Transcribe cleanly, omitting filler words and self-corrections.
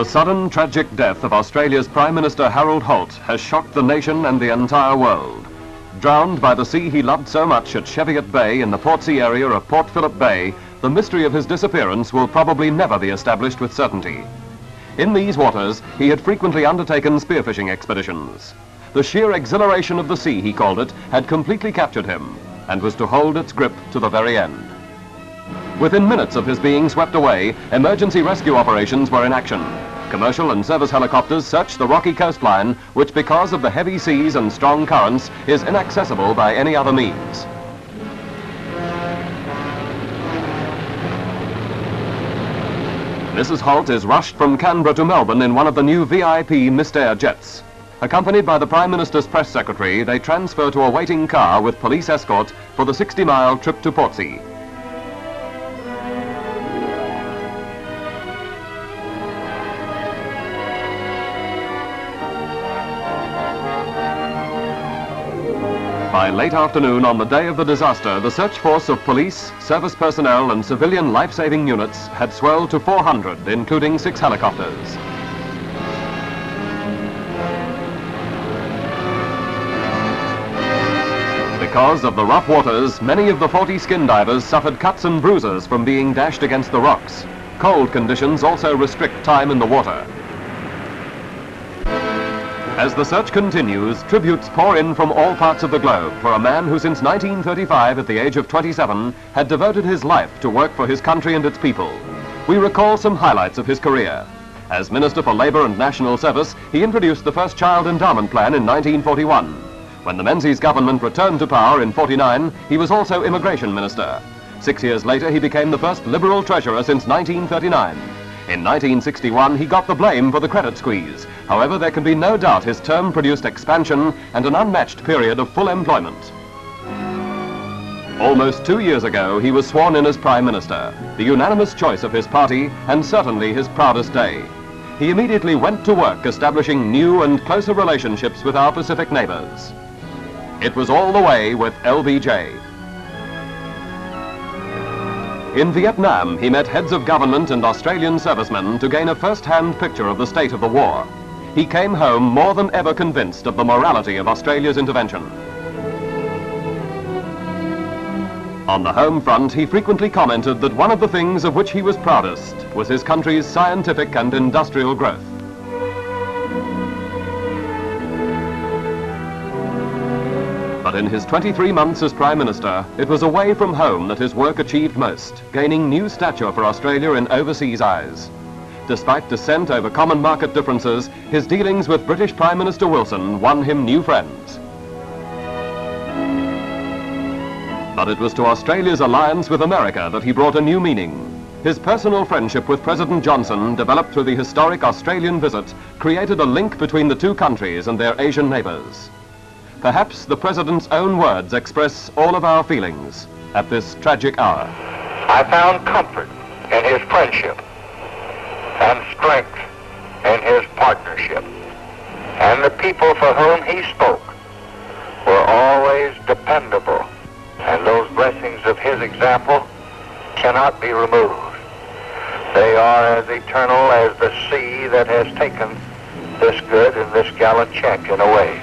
The sudden tragic death of Australia's Prime Minister Harold Holt has shocked the nation and the entire world. Drowned by the sea he loved so much at Cheviot Bay in the Portsea area of Port Phillip Bay, the mystery of his disappearance will probably never be established with certainty. In these waters, he had frequently undertaken spearfishing expeditions. The sheer exhilaration of the sea, he called it, had completely captured him and was to hold its grip to the very end. Within minutes of his being swept away, emergency rescue operations were in action. Commercial and service helicopters searched the rocky coastline, which because of the heavy seas and strong currents is inaccessible by any other means. Mrs Holt is rushed from Canberra to Melbourne in one of the new VIP Mr jets. Accompanied by the Prime Minister's press secretary, they transfer to a waiting car with police escort for the 60-mile trip to Portsea. By late afternoon on the day of the disaster, the search force of police, service personnel and civilian life-saving units had swelled to 400, including 6 helicopters. Because of the rough waters, many of the 40 skin divers suffered cuts and bruises from being dashed against the rocks. Cold conditions also restrict time in the water. As the search continues, tributes pour in from all parts of the globe for a man who since 1935, at the age of 27, had devoted his life to work for his country and its people. We recall some highlights of his career. As Minister for Labour and National Service, he introduced the first Child Endowment Plan in 1941. When the Menzies government returned to power in 49, he was also Immigration Minister. 6 years later, he became the first Liberal Treasurer since 1939. In 1961, he got the blame for the credit squeeze. However, there can be no doubt his term produced expansion and an unmatched period of full employment. Almost 2 years ago, he was sworn in as Prime Minister, the unanimous choice of his party and certainly his proudest day. He immediately went to work establishing new and closer relationships with our Pacific neighbours. It was all the way with LBJ. In Vietnam, he met heads of government and Australian servicemen to gain a first-hand picture of the state of the war. He came home more than ever convinced of the morality of Australia's intervention. On the home front, he frequently commented that one of the things of which he was proudest was his country's scientific and industrial growth. But in his 23 months as Prime Minister, it was away from home that his work achieved most, gaining new stature for Australia in overseas eyes. Despite dissent over common market differences, his dealings with British Prime Minister Wilson won him new friends. But it was to Australia's alliance with America that he brought a new meaning. His personal friendship with President Johnson, developed through the historic Australian visit, created a link between the two countries and their Asian neighbours. Perhaps the President's own words express all of our feelings at this tragic hour. I found comfort in his friendship and strength in his partnership. And the people for whom he spoke were always dependable. And those blessings of his example cannot be removed. They are as eternal as the sea that has taken this good and this gallant check in a way.